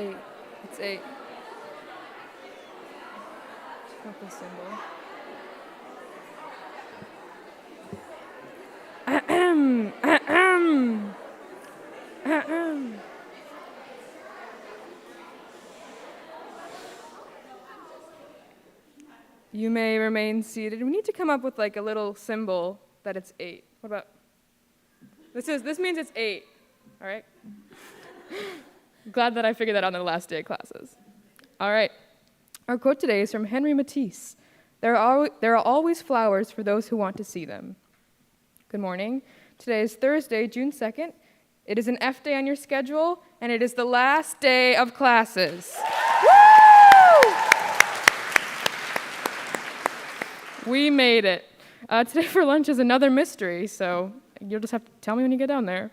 8. It's 8. Not the symbol. Ahem. Ahem. Ahem. You may remain seated. We need to come up with like a little symbol that it's 8. What about? This means it's 8. All right. Glad that I figured that out on the last day of classes. All right. Our quote today is from Henry Matisse. There are always flowers for those who want to see them. Good morning. Today is Thursday, June 2nd. It is an F day on your schedule, and it is the last day of classes. Woo! We made it. Today for lunch is another mystery, so you'll just have to tell me when you get down there.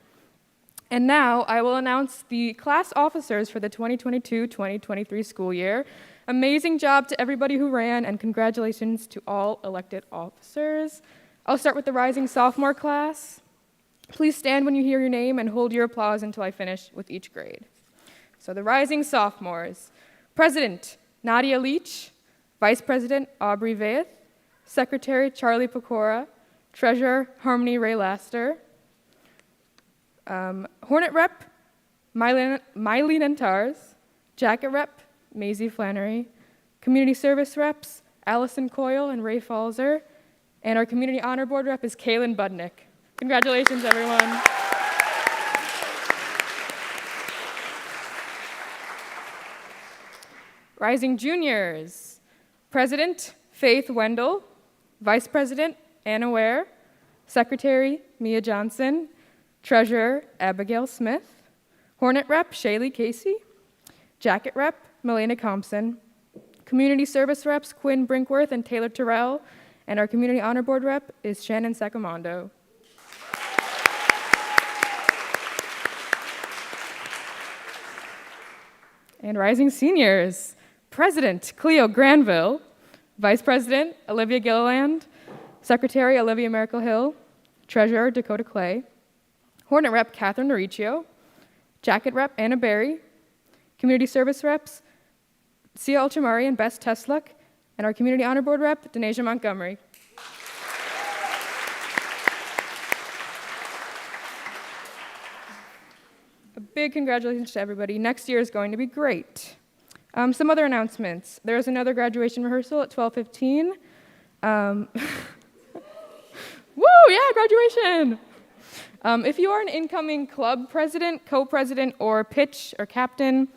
And now I will announce the class officers for the 2022-2023 school year. Amazing job to everybody who ran, and congratulations to all elected officers. I'll start with the rising sophomore class. Please stand when you hear your name and hold your applause until I finish with each grade. So the rising sophomores. President, Nadia Leach. Vice President, Aubrey Veith. Secretary, Charlie Pecora. Treasurer, Harmony Ray Laster. Hornet Rep, Mylene Antars. Jacket Rep, Maisie Flannery. Community Service Reps, Allison Coyle and Ray Falzer. And our Community Honor Board Rep is Kaylin Budnick. Congratulations, everyone. Rising Juniors. President, Faith Wendell. Vice President, Anna Ware. Secretary, Mia Johnson. Treasurer, Abigail Smith. Hornet Rep, Shaylee Casey. Jacket Rep, Melena Thompson. Community Service Reps, Quinn Brinkworth and Taylor Terrell. And our Community Honor Board Rep is Shannon Sacamando. And Rising Seniors. President, Cleo Granville. Vice President, Olivia Gilliland. Secretary, Olivia Miracle Hill. Treasurer, Dakota Clay. Hornet Rep, Catherine Noricchio. Jacket Rep, Anna Berry. Community Service Reps, Sia Ultramari and Bess Tesluk. And our Community Honor Board Rep, Denasia Montgomery. A big congratulations to everybody. Next year is going to be great. Some other announcements. There's another graduation rehearsal at 12:15. Woo, yeah, graduation! If you are an incoming club president, co-president, or pitch or captain,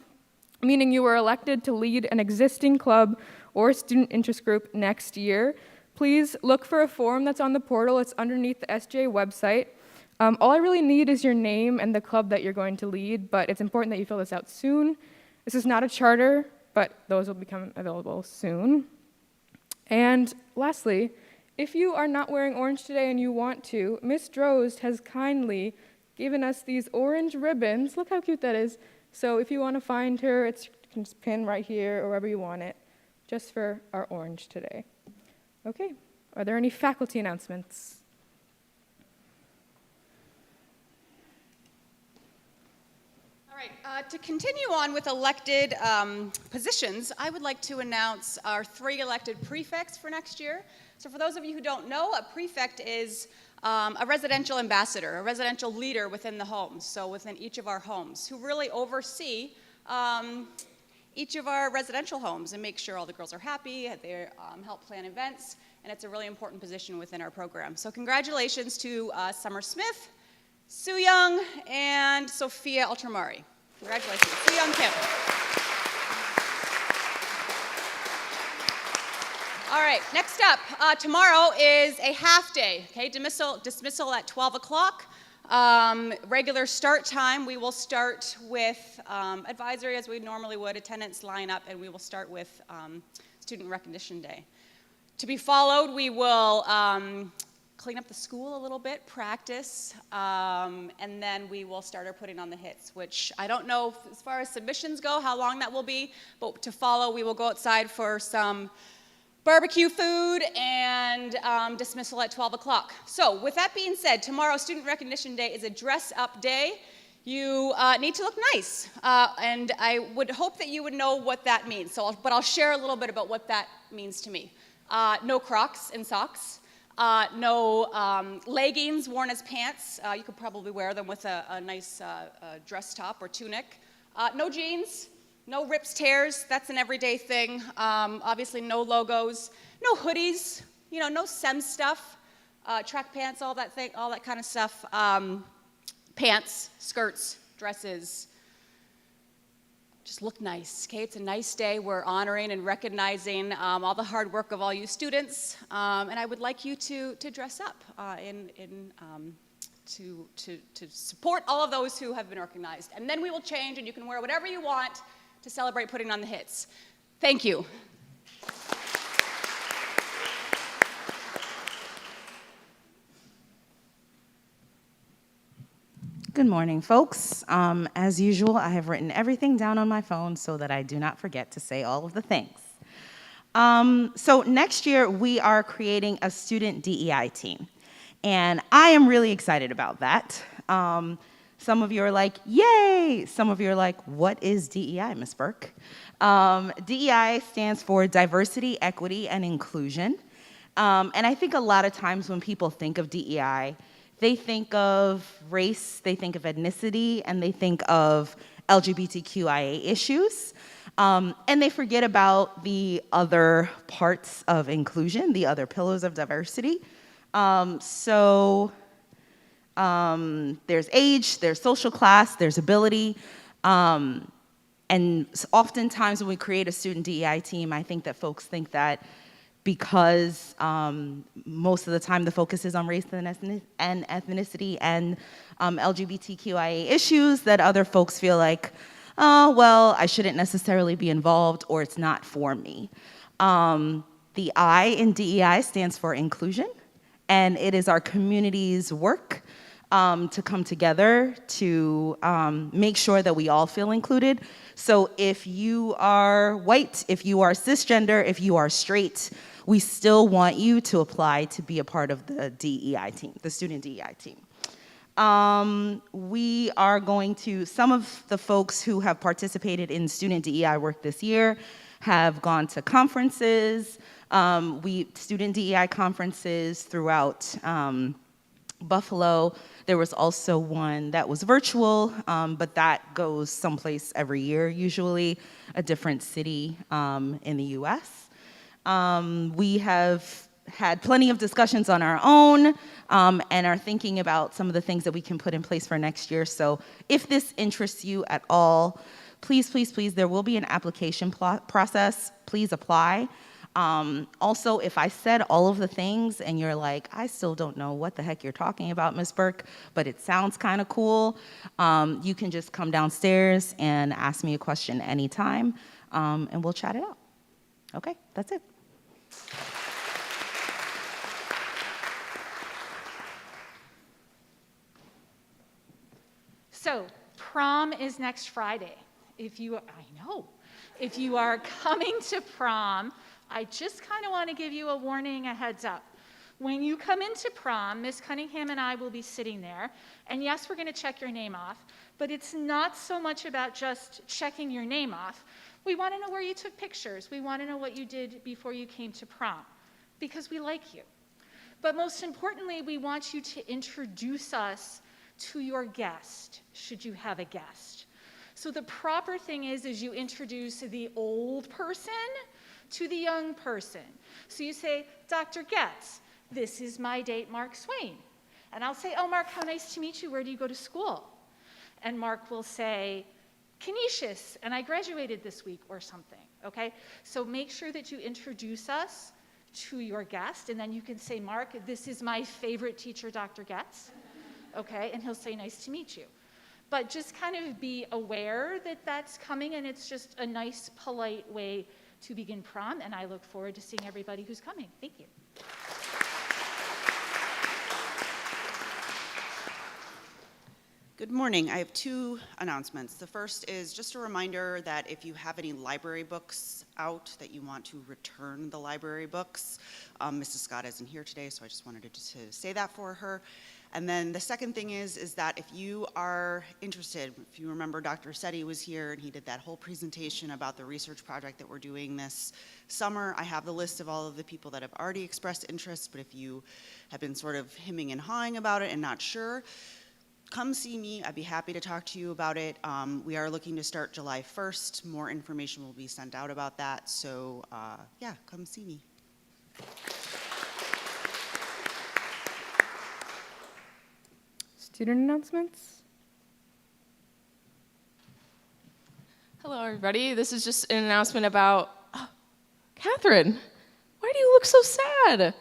meaning you were elected to lead an existing club or student interest group next year, please look for a form that's on the portal. It's underneath the SJ website. All I really need is your name and the club that you're going to lead, but it's important that you fill this out soon. This is not a charter, but those will become available soon. And lastly, if you are not wearing orange today and you want to, Miss Drozd has kindly given us these orange ribbons. Look how cute that is. So if you want to find her, you can just pin right here or wherever you want it, just for our orange today. Okay, are there any faculty announcements? All right, to continue on with elected positions, I would like to announce our 3 elected prefects for next year. So for those of you who don't know, a prefect is a residential ambassador, a residential leader within the homes, so within each of our homes, who really oversee each of our residential homes and make sure all the girls are happy, they help plan events, and it's a really important position within our program. So congratulations to Summer Smith, Sue Young, and Sophia Ultramari. Congratulations. Sue Young Kim. All right, next up, tomorrow is a half day, okay? Dismissal at 12 o'clock. Regular start time, we will start with advisory as we normally would, attendance lineup, and we will start with Student Recognition Day. To be followed, we will clean up the school a little bit, practice, and then we will start our putting on the hits, which I don't know as far as submissions go how long that will be, but to follow, we will go outside for some barbecue food and dismissal at 12 o'clock. So with that being said, tomorrow, Student Recognition Day is a dress-up day. You need to look nice, and I would hope that you would know what that means. But I'll share a little bit about what that means to me. No Crocs and socks. No leggings worn as pants. You could probably wear them with a nice dress top or tunic. No jeans. No rips, tears. That's an everyday thing. Obviously, no logos. No hoodies. No SEM stuff. Track pants, all that kind of stuff. Pants, skirts, dresses. Just look nice, okay? It's a nice day. We're honoring and recognizing all the hard work of all you students, and I would like you to dress up to support all of those who have been recognized. And then we will change, and you can wear whatever you want to celebrate putting on the hits. Thank you. Good morning, folks. As usual, I have written everything down on my phone so that I do not forget to say all of the things. So next year, we are creating a student DEI team, and I am really excited about that. Some of you are like, yay! Some of you are like, what is DEI, Ms. Burke? DEI stands for Diversity, Equity, and Inclusion. And I think a lot of times when people think of DEI, they think of race, they think of ethnicity, and they think of LGBTQIA issues. And they forget about the other parts of inclusion, the other pillars of diversity. There's age, there's social class, there's ability. And oftentimes when we create a student DEI team, I think that folks think that because most of the time the focus is on race and ethnicity and LGBTQIA issues, that other folks feel like, oh, well, I shouldn't necessarily be involved, or it's not for me. The I in DEI stands for inclusion, and it is our community's work to come together to make sure that we all feel included. So if you are white, if you are cisgender, if you are straight, we still want you to apply to be a part of the DEI team, the student DEI team. We are going to, some of the folks who have participated in student DEI work this year have gone to conferences, student DEI conferences throughout Buffalo. There was also one that was virtual, but that goes someplace every year, usually a different city in the US. We have had plenty of discussions on our own and are thinking about some of the things that we can put in place for next year. So if this interests you at all, please, please, please, there will be an application process. Please apply. Also, if I said all of the things and you're like, I still don't know what the heck you're talking about, Ms. Burke, but it sounds kind of cool, you can just come downstairs and ask me a question anytime, and we'll chat it out. Okay, that's it. So, prom is next Friday. If you are coming to prom, I just kind of want to give you a warning, a heads up. When you come into prom, Ms. Cunningham and I will be sitting there, and yes, we're going to check your name off, but it's not so much about just checking your name off. We want to know where you took pictures. We want to know what you did before you came to prom, because we like you. But most importantly, we want you to introduce us to your guest, should you have a guest. So the proper thing is you introduce the old person to the young person. So you say, Dr. Getz, this is my date, Mark Swain. And I'll say, oh, Mark, how nice to meet you. Where do you go to school? And Mark will say, Canisius, and I graduated this week or something, okay? So make sure that you introduce us to your guest, and then you can say, Mark, this is my favorite teacher, Dr. Getz, okay? And he'll say, nice to meet you. But just kind of be aware that that's coming, and it's just a nice, polite way to begin prom, and I look forward to seeing everybody who's coming. Thank you. Good morning. I have two announcements. The first is just a reminder that if you have any library books out that you want to return the library books, Mrs. Scott isn't here today, so I just wanted to say that for her. And then the second thing is that if you are interested, if you remember Dr. Setti was here and he did that whole presentation about the research project that we're doing this summer. I have the list of all of the people that have already expressed interest, but if you have been sort of hemming and hawing about it and not sure, come see me. I'd be happy to talk to you about it. We are looking to start July 1st. More information will be sent out about that. So yeah, come see me. Student announcements? Hello, everybody. This is just an announcement about Catherine. Why do you look so sad? I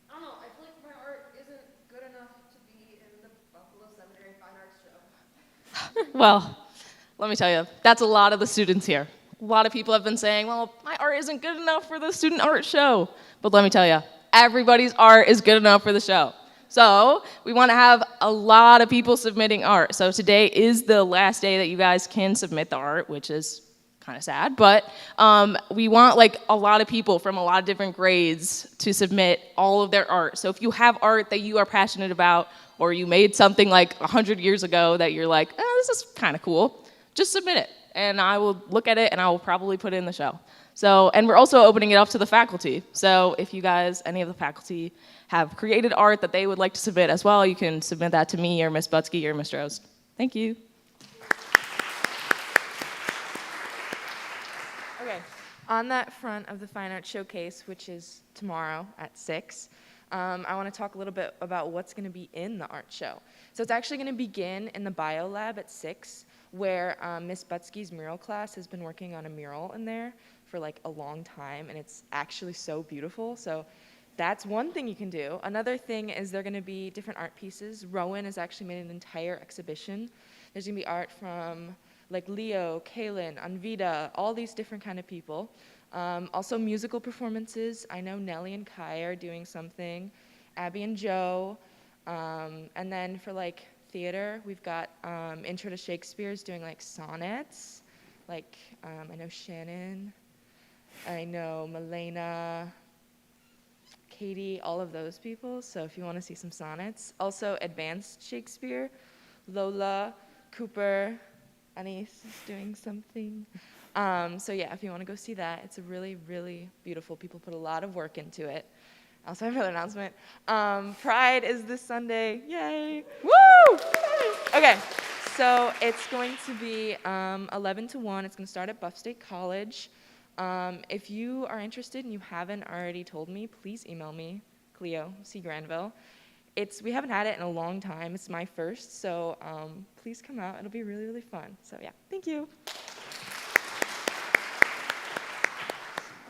don't know, I feel like my art isn't good enough to be in the Buffalo Seminary Fine Arts show. Well, let me tell you, that's a lot of the students here. A lot of people have been saying, well, my art isn't good enough for the student art show. But let me tell you, everybody's art is good enough for the show. So we want to have a lot of people submitting art. So today is the last day that you guys can submit the art, which is kind of sad, but we want like a lot of people from a lot of different grades to submit all of their art. So if you have art that you are passionate about, or you made something like 100 years ago that you're like, this is kind of cool, just submit it. And I will look at it and I will probably put it in the show. So, and we're also opening it up to the faculty. So if you guys, any of the faculty, have created art that they would like to submit as well, you can submit that to me or Ms. Butsky or Mr. Ost. Thank you. Okay, on that front of the Fine Arts Showcase, which is tomorrow at 6, I want to talk a little bit about what's going to be in the art show. So it's actually going to begin in the bio lab at 6, where Ms. Butsky's mural class has been working on a mural in there for like a long time, and it's actually so beautiful. So that's one thing you can do. Another thing is there are going to be different art pieces. Rowan has actually made an entire exhibition. There's going to be art from like Leo, Kaylin, Anvita, all these different kind of people. Also musical performances. I know Nellie and Kai are doing something. Abby and Joe. And then for like theater, we've got Intro to Shakespeare's doing like sonnets. Like I know Shannon. I know Milena, Katie, all of those people. So if you want to see some sonnets. Also advanced Shakespeare. Lola, Cooper, Anise is doing something. So yeah, if you want to go see that, it's a really, really beautiful. People put a lot of work into it. I also have another announcement. Pride is this Sunday. Yay! Woo! Okay, so it's going to be 11 to 1. It's going to start at Buff State College. If you are interested and you haven't already told me, please email me, Cleo, C. Granville. We haven't had it in a long time. It's my first, so please come out. It'll be really, really fun. So yeah, thank you.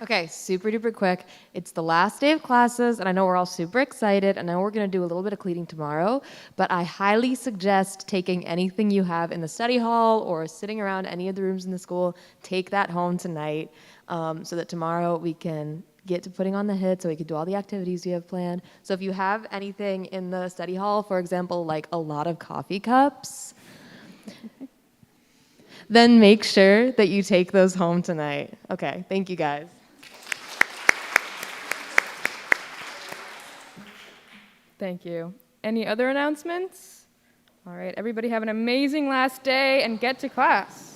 Okay, super duper quick. It's the last day of classes, and I know we're all super excited. I know we're going to do a little bit of cleaning tomorrow, but I highly suggest taking anything you have in the study hall or sitting around any of the rooms in the school, take that home tonight so that tomorrow we can get to putting on the hit so we can do all the activities we have planned. So if you have anything in the study hall, for example, like a lot of coffee cups, then make sure that you take those home tonight. Okay, thank you guys. Thank you. Any other announcements? All right, everybody have an amazing last day and get to class.